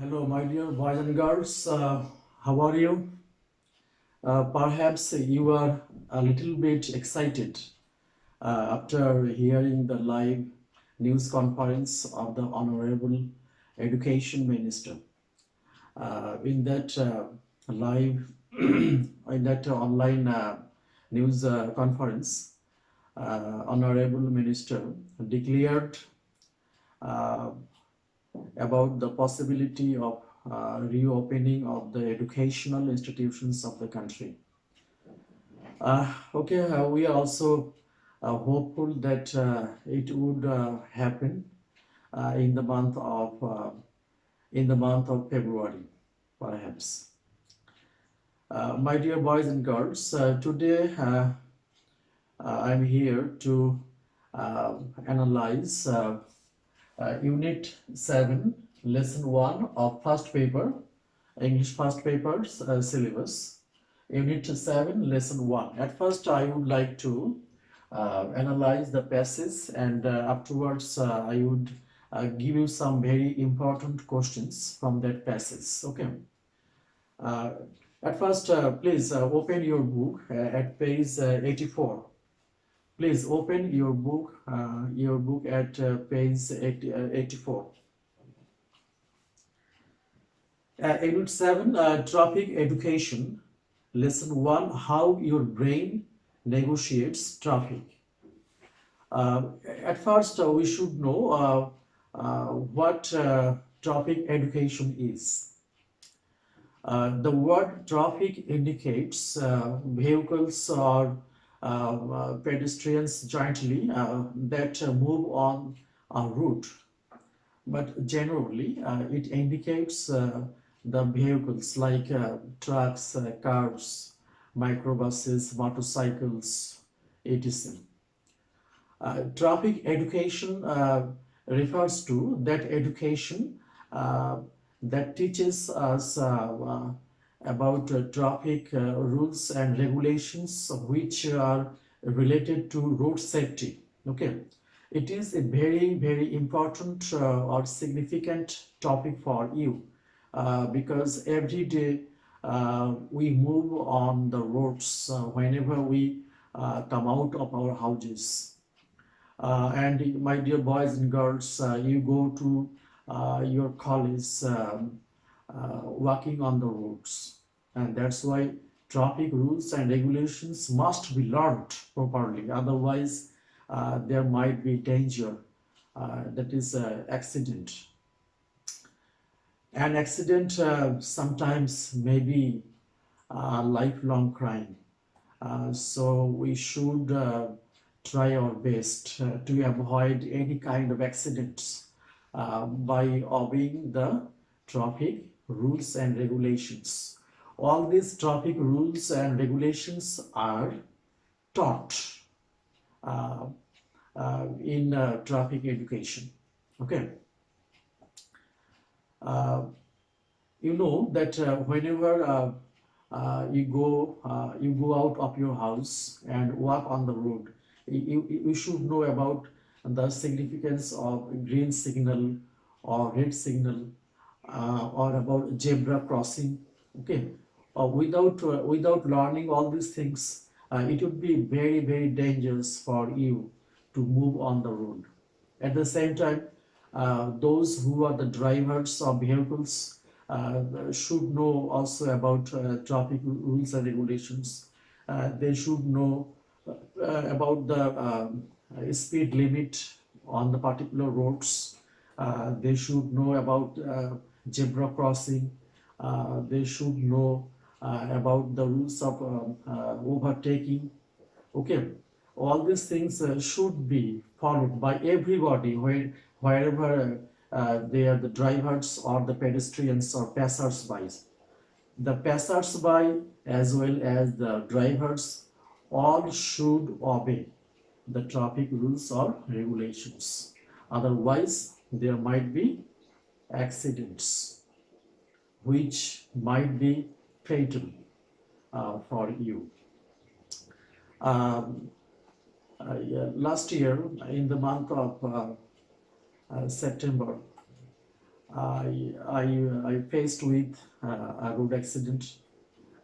Hello, my dear boys and girls. How are you? Perhaps you are a little bit excited after hearing the live news conference of the Honorable Education Minister. In that live, in that online news conference, Honorable Minister declared uh, about the possibility of reopening of the educational institutions of the country. We are also hopeful that it would happen in the month of February, perhaps. My dear boys and girls, today I'm here to analyze Unit 7, Lesson 1 of first paper, English first papers syllabus. Unit 7, Lesson 1. At first, I would like to analyze the passage, and afterwards I would give you some very important questions from that passage. Okay. Uh, at first, please open your book at page 84. Please open your book at page 84. Unit 7, Traffic Education. Lesson 1, How Your Brain Negotiates Traffic. At first, we should know what traffic education is. The word traffic indicates vehicles or pedestrians jointly that move on a route, but generally it indicates the vehicles like trucks, cars, microbuses, motorcycles, etc. Traffic education refers to that education that teaches us about traffic rules and regulations which are related to road safety. Okay, it is a very important or significant topic for you because every day we move on the roads whenever we come out of our houses. And my dear boys and girls, you go to your college walking on the roads, and that's why traffic rules and regulations must be learned properly. Otherwise, there might be danger. That is accident. An accident sometimes may be a lifelong crime. So we should try our best to avoid any kind of accidents by obeying the traffic rules and regulations. All these traffic rules and regulations are taught uh, in traffic education. Okay. Uh, you know that whenever you go out of your house and walk on the road, you should know about the significance of green signal or red signal or about zebra crossing. Okay, without learning all these things, it would be very dangerous for you to move on the road. At the same time, those who are the drivers of vehicles should know also about traffic rules and regulations. They should know about the speed limit on the particular roads. They should know about zebra crossing. They should know about the rules of overtaking. Okay, all these things should be followed by everybody wherever they are the drivers or the pedestrians or passers-by. The passers-by as well as the drivers all should obey the traffic rules or regulations. Otherwise, there might be accidents which might be fatal for you. Um, yeah, last year, in the month of September, I faced with a road accident.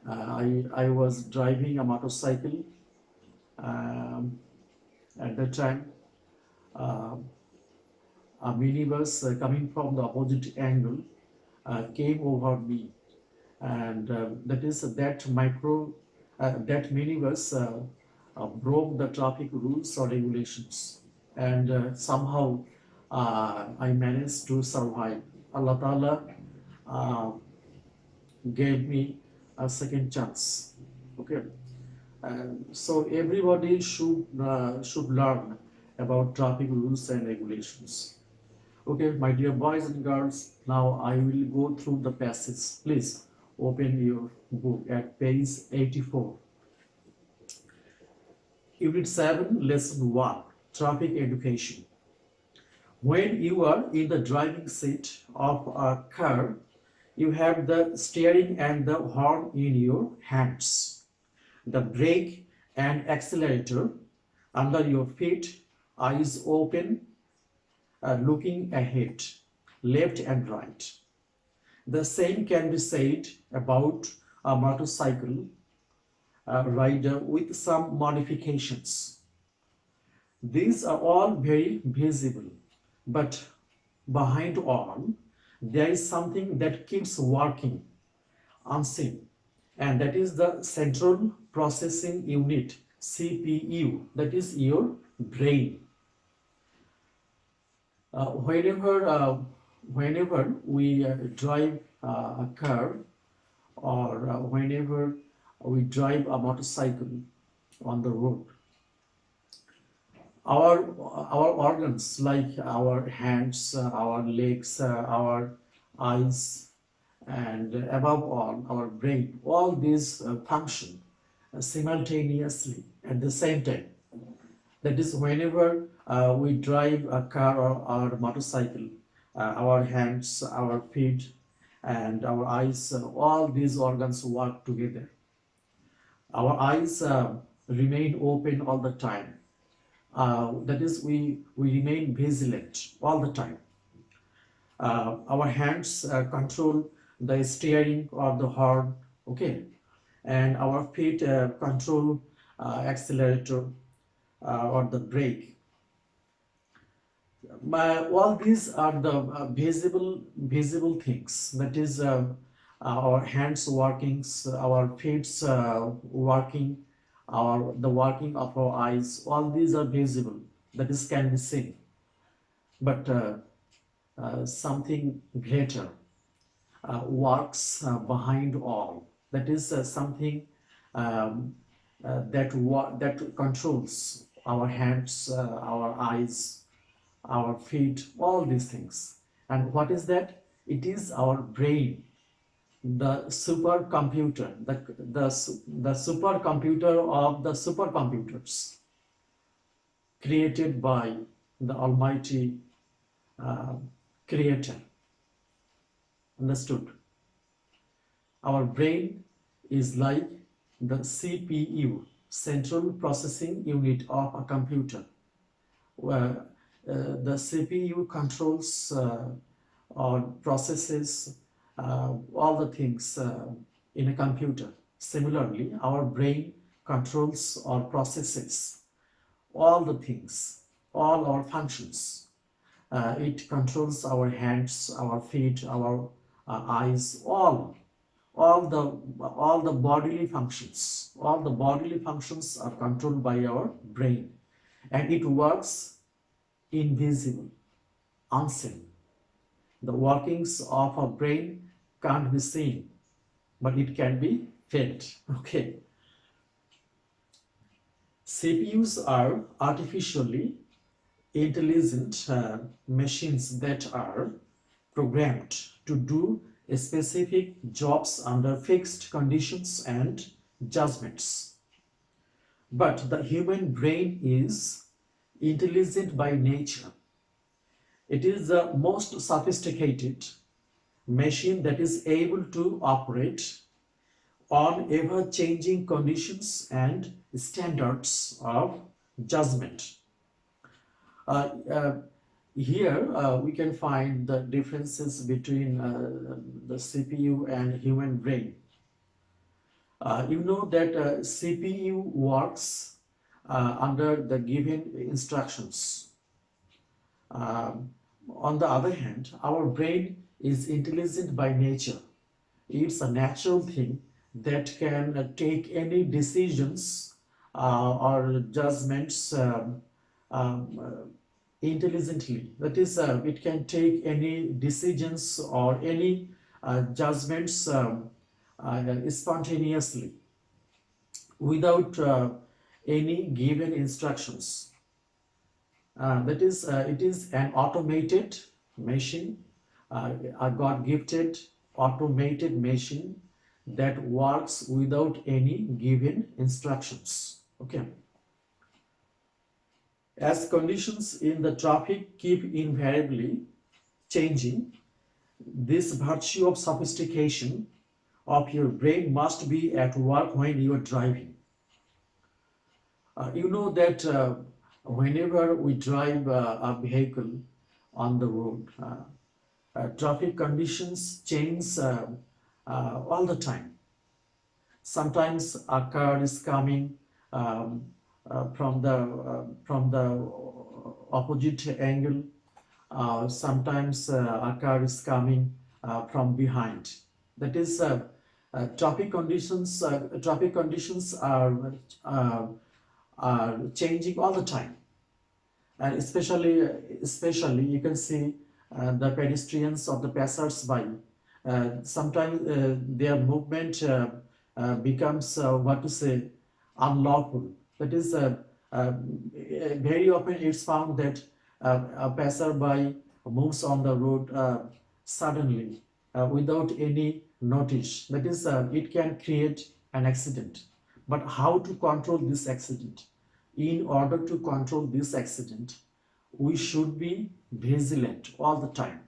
I was driving a motorcycle um, at that time. Uh, a minibus coming from the opposite angle came over me, and that minibus broke the traffic rules or regulations, and somehow I managed to survive. Allah Ta'ala uh, gave me a second chance. Okay, and so everybody should learn about traffic rules and regulations. Okay, my dear boys and girls, now I will go through the passage. Please open your book at page 84. Unit 7, Lesson 1, Traffic Education. When you are in the driving seat of a car, you have the steering and the horn in your hands, the brake and accelerator under your feet, eyes open, looking ahead, left and right. The same can be said about a motorcycle rider with some modifications. These are all very visible, but behind all, there is something that keeps working unseen, and that is the Central Processing Unit, CPU, that is your brain. Whenever we drive a car, or whenever we drive a motorcycle on the road, our organs like our hands, our legs, our eyes, and above all our brain, all these function simultaneously at the same time. That is, whenever we drive a car or motorcycle, our hands, our feet, and our eyes, all these organs work together. Our eyes remain open all the time. That is, we remain vigilant all the time. Our hands control the steering or the horn, okay, and our feet control accelerator or the brake. All these are the visible things. That is, our hands workings, our feet working, the working of our eyes. All these are visible. That is, can be seen. But something greater works behind all. That is something that controls our hands, our eyes, our feet, all these things. And what is that? It is our brain, the supercomputer, the supercomputer of the supercomputers, created by the Almighty Creator. Understood? Our brain is like the CPU, Central Processing Unit of a computer, where the CPU controls or processes all the things in a computer. Similarly, our brain controls or processes all the things, all our functions. It controls our hands, our feet, our eyes, all the bodily functions. All the bodily functions are controlled by our brain, and it works invisible, unseen. The workings of our brain can't be seen, but it can be felt. Okay. CPUs are artificially intelligent machines that are programmed to do specific jobs under fixed conditions and judgments. But the human brain is intelligent by nature. It is the most sophisticated machine that is able to operate on ever-changing conditions and standards of judgment. Uh, uh, Here we can find the differences between the CPU and human brain. You know that CPU works under the given instructions. Um, on the other hand, our brain is intelligent by nature. It's a natural thing that can take any decisions or judgments intelligently. That is, it can take any decisions or any judgments spontaneously without any given instructions. That is, it is an automated machine, a God-gifted automated machine that works without any given instructions. Okay. As conditions in the traffic keep invariably changing, this virtue of sophistication of your brain must be at work when you are driving. You know that whenever we drive a vehicle on the road, traffic conditions change all the time. Sometimes a car is coming from the opposite angle. Sometimes a car is coming from behind. That is, traffic conditions. Traffic conditions are changing all the time, and especially you can see the pedestrians or the passers-by. Sometimes their movement becomes what to say unlawful. That is, very often it's found that a passerby moves on the road suddenly without any notice. That is, it can create an accident. But how to control this accident? In order to control this accident, we should be vigilant all the time.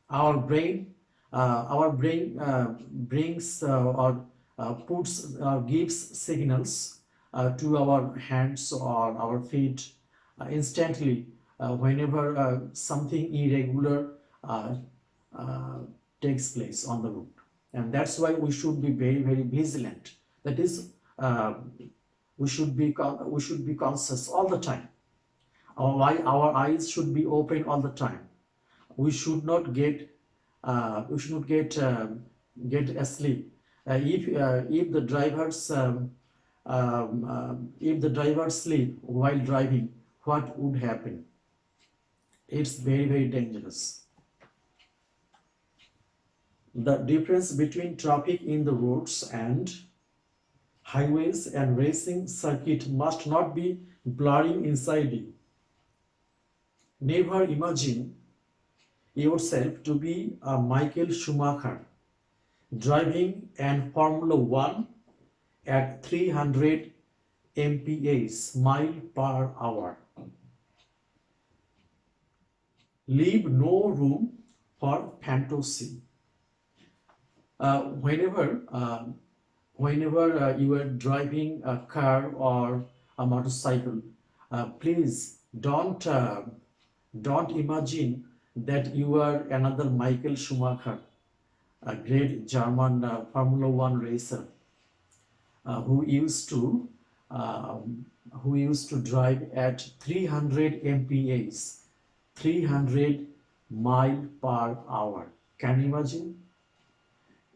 Our brain brings or puts gives signals to our hands or our feet instantly whenever something irregular uh, uh, takes place on the road, and that's why we should be very vigilant. That is, we should be conscious all the time. Our eyes should be open all the time. We should not get get asleep. If the drivers sleep while driving, what would happen? It's very dangerous. The difference between traffic in the roads and highways and racing circuit must not be blurring inside you. Never imagine yourself to be a Michael Schumacher driving an Formula One at 300 mph mile per hour. Leave no room for fantasy. Uh, whenever uh, whenever you are driving a car or a motorcycle, please don't imagine that you are another Michael Schumacher, a great German Formula One racer uh, who used to um, who used to drive at 300 mph, 300 mile per hour. Can you imagine?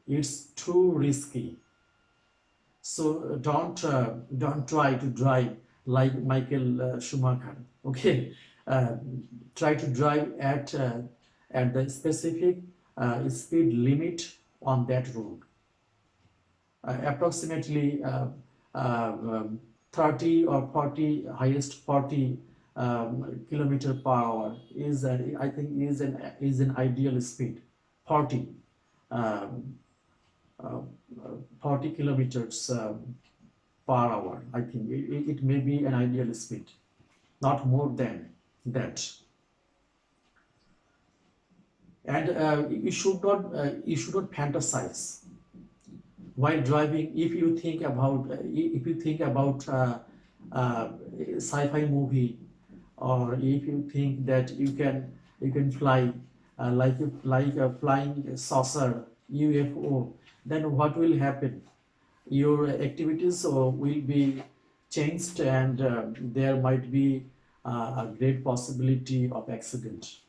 It's too risky. So don't try to drive like Michael Schumacher. Okay, uh, try to drive at the specific speed limit on that road. Approximately 30 or 40, highest 40 kilometer per hour is I think is an ideal speed. 40 um, uh, 40 kilometers per hour. I think it may be an ideal speed, not more than that. And you should not fantasize while driving. If you think about sci-fi movie or if you think that you can fly like a flying saucer UFO, then what will happen? Your activities will be changed, and there might be a great possibility of accident.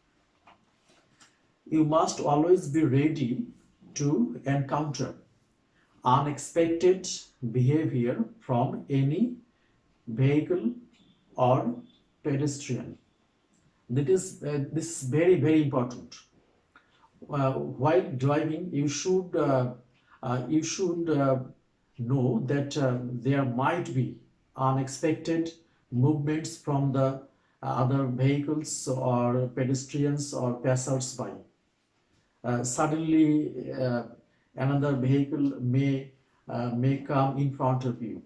You must always be ready to encounter unexpected behavior from any vehicle or pedestrian. This is very important. While driving, you should know that there might be unexpected movements from the other vehicles or pedestrians or passers-by. Suddenly, another vehicle may come in front of you,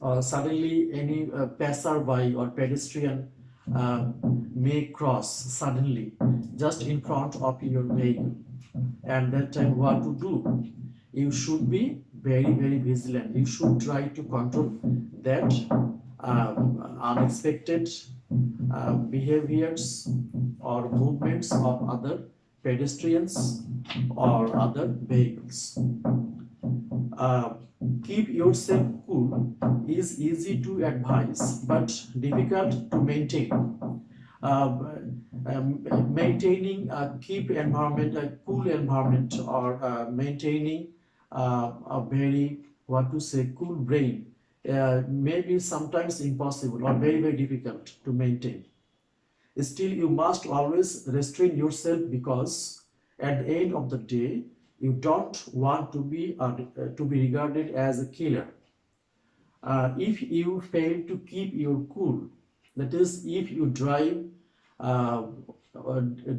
or suddenly any passerby or pedestrian uh, may cross suddenly just in front of your vehicle. And that time, what to do? You should be very vigilant. You should try to control that unexpected behaviors or movements of other pedestrians or other vehicles. uh, Keep yourself cool is easy to advise but difficult to maintain. Uh, Maintaining a keep environment, a cool environment, or maintaining a very, what to say, cool brain may be sometimes impossible or very difficult to maintain. Still, you must always restrain yourself, because at the end of the day, you don't want to be regarded as a killer. If you fail to keep your cool, that is, if you drive uh,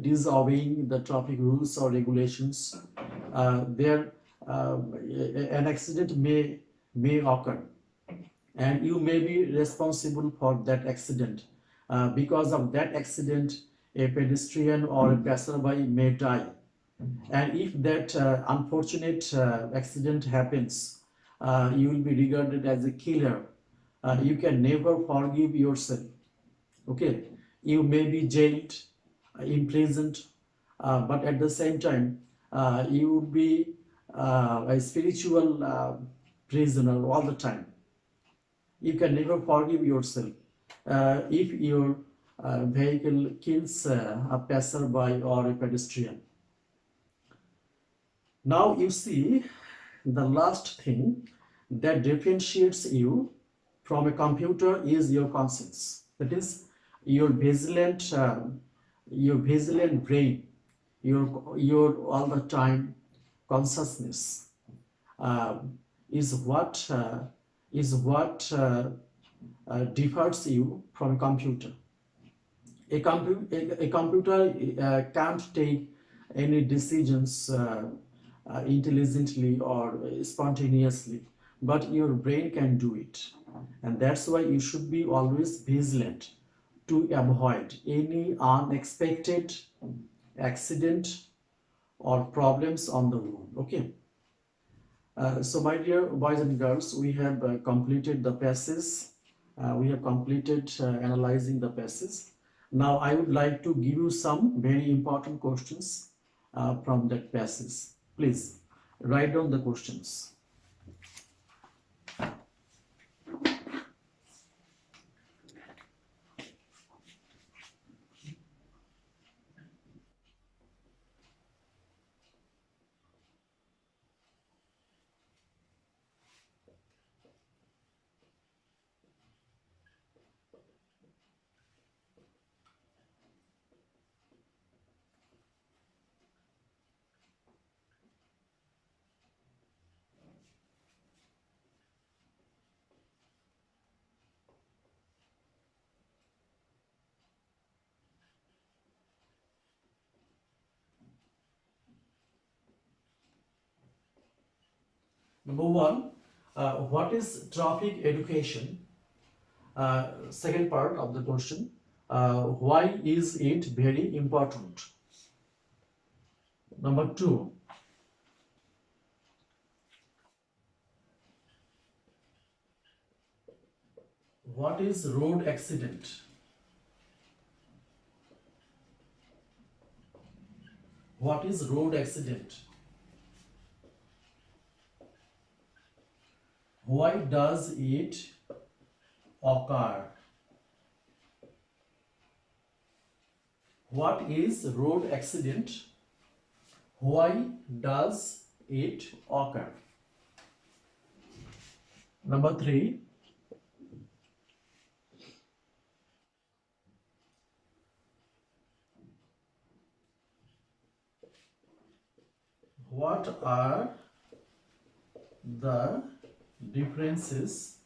disobeying the traffic rules or regulations, there an accident may occur, and you may be responsible for that accident. Because of that accident, a pedestrian or a passerby may die. And if that unfortunate accident happens, you will be regarded as a killer. You can never forgive yourself. Okay, you may be jailed, imprisoned, but at the same time, you would be a spiritual prisoner all the time. You can never forgive yourself if your vehicle kills a passerby or a pedestrian. Now you see, the last thing that differentiates you from a computer is your conscience. That is your vigilant brain, your all the time consciousness uh, is what differs you from a computer. A computer can't take any decisions intelligently or spontaneously, but your brain can do it. And that's why you should be always vigilant to avoid any unexpected accident or problems on the road. Okay. So my dear boys and girls, we have completed the passage. We have completed analyzing the passage. Now I would like to give you some very important questions from that passage. Please write down the questions. Number one, what is traffic education? Second part of the question, why is it very important? Number two, what is road accident? What is road accident? Why does it occur? What is road accident? Why does it occur? Number 3. What are the differences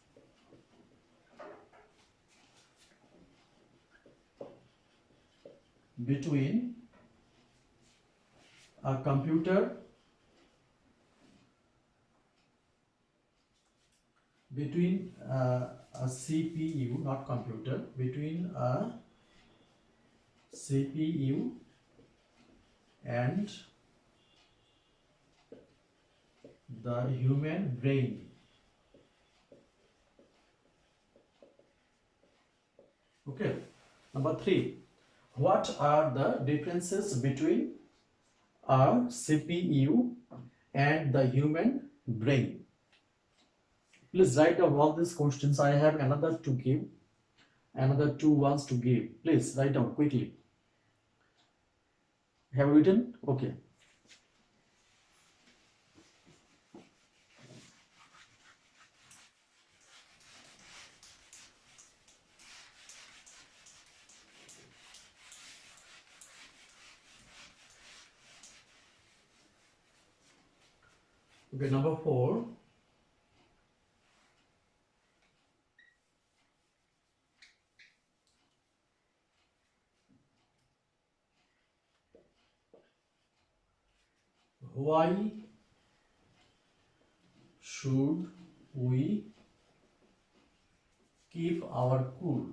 between a computer, between a CPU, not computer, between a CPU and the human brain? Okay. Number 3. What are the differences between a CPU and the human brain? Please write down all these questions. I have another to give, another 2 ones to give. Please write down quickly. Have you written? Okay. Okay, number 4. Why should we keep our cool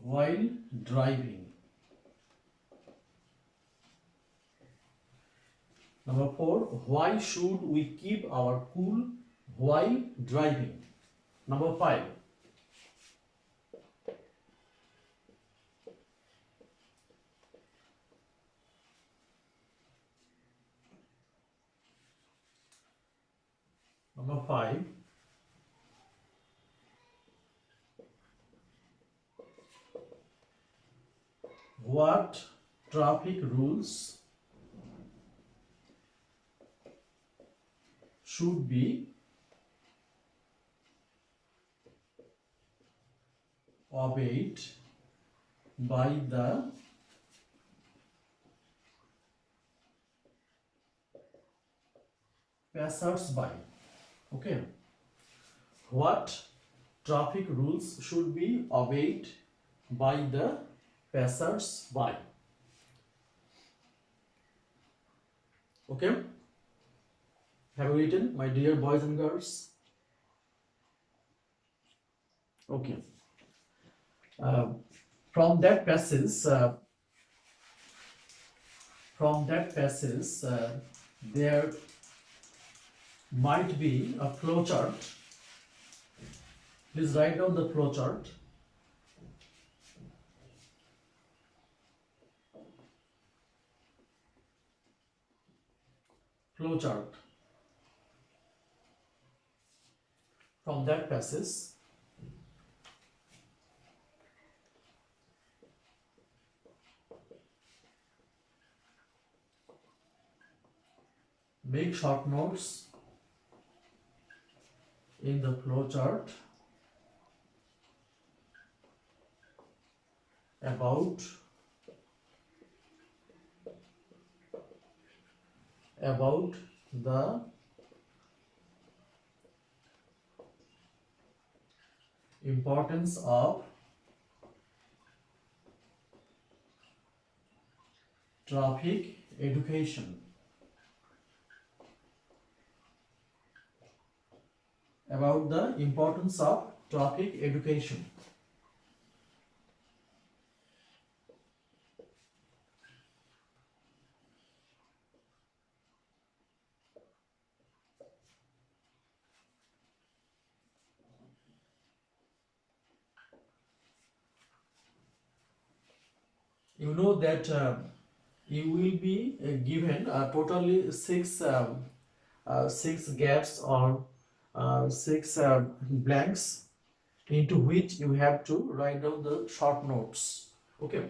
while driving? Number 4. Why should we keep our cool while driving? Number 5. Number 5. What traffic rules should be obeyed by the passers-by? Okay. What traffic rules should be obeyed by the passers-by? Okay. Have you written, my dear boys and girls? Okay. Uh, from that passage, there might be a flow chart. Please write down the flow chart. Flow chart. From that passage, make short notes in the flow chart about the importance of traffic education. About the importance of traffic education. You know that you will be given totally six gaps or six blanks into which you have to write down the short notes. Okay.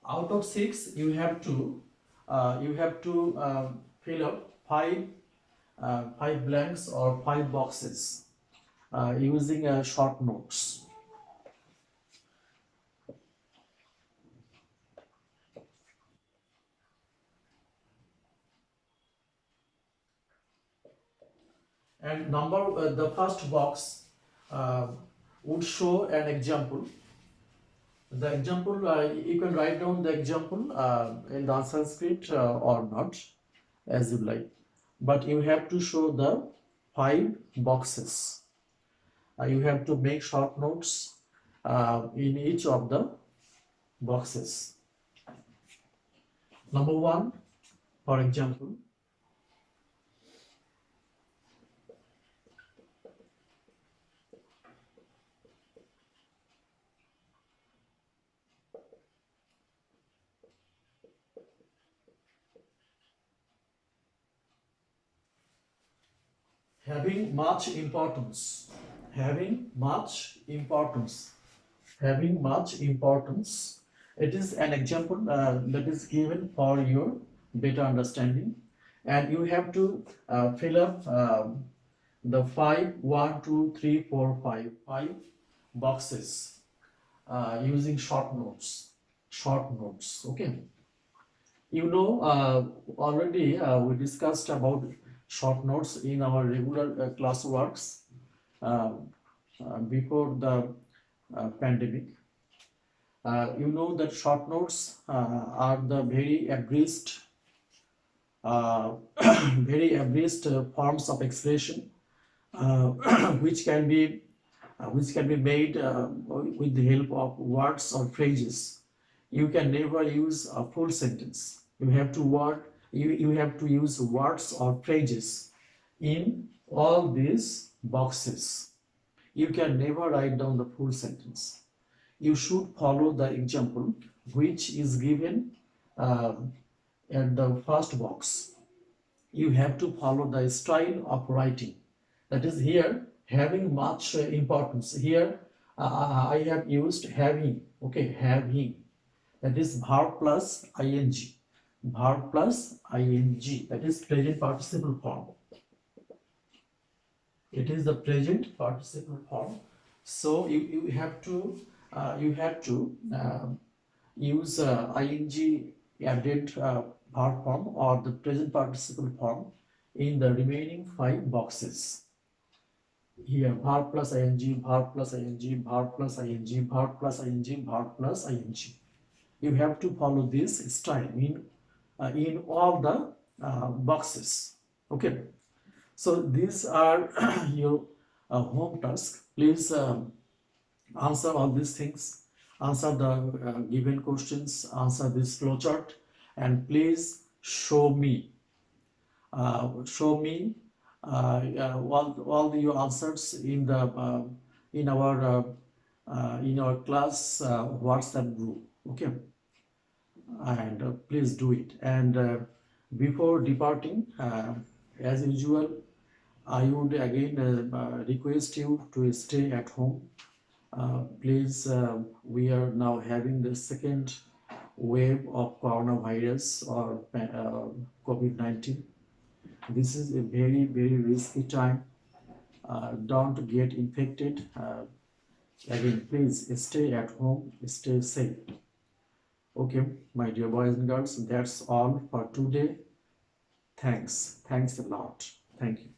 Out of six, you have to fill up five blanks or five boxes using short notes. And the first box uh, would show an example. The example, you can write down the example in the answer script or not, as you like. But you have to show the five boxes. You have to make short notes in each of the boxes. Number one, for example, having much importance. Having much importance. Having much importance. It is an example that is given for your better understanding, and you have to fill up the five, 1, 2, 3, 4, 5 boxes using short notes. Short notes. Okay. You know, already we discussed about short notes in our regular class works uh, before the pandemic. You know that short notes are the very abridged, uh, very abridged forms of expression, uh, which can be made with the help of words or phrases. You can never use a full sentence. You have to use words or phrases in all these boxes. You can never write down the full sentence. You should follow the example which is given uh, at the first box. You have to follow the style of writing. That is here having much importance. Here I have used having. Okay, having. That is verb plus ing. Verb plus ing. That is present participle form. It is the present participle form. So you have to use ing added verb form or the present participle form in the remaining five boxes. Here verb plus ing, verb plus ing, verb plus ing, verb plus ing, verb plus ing. You have to follow this style in all the boxes. Okay. So these are your home task. Please answer all these things, answer the given questions, answer this flowchart, and please show me all your answers in our class WhatsApp group. Okay, and please do it. And before departing, as usual, I would again request you to stay at home. Please, we are now having the second wave of coronavirus or COVID-19. This is a very, very risky time. Don't get infected. Again, please stay at home, stay safe. Okay, my dear boys and girls, that's all for today. Thanks. Thanks a lot. Thank you.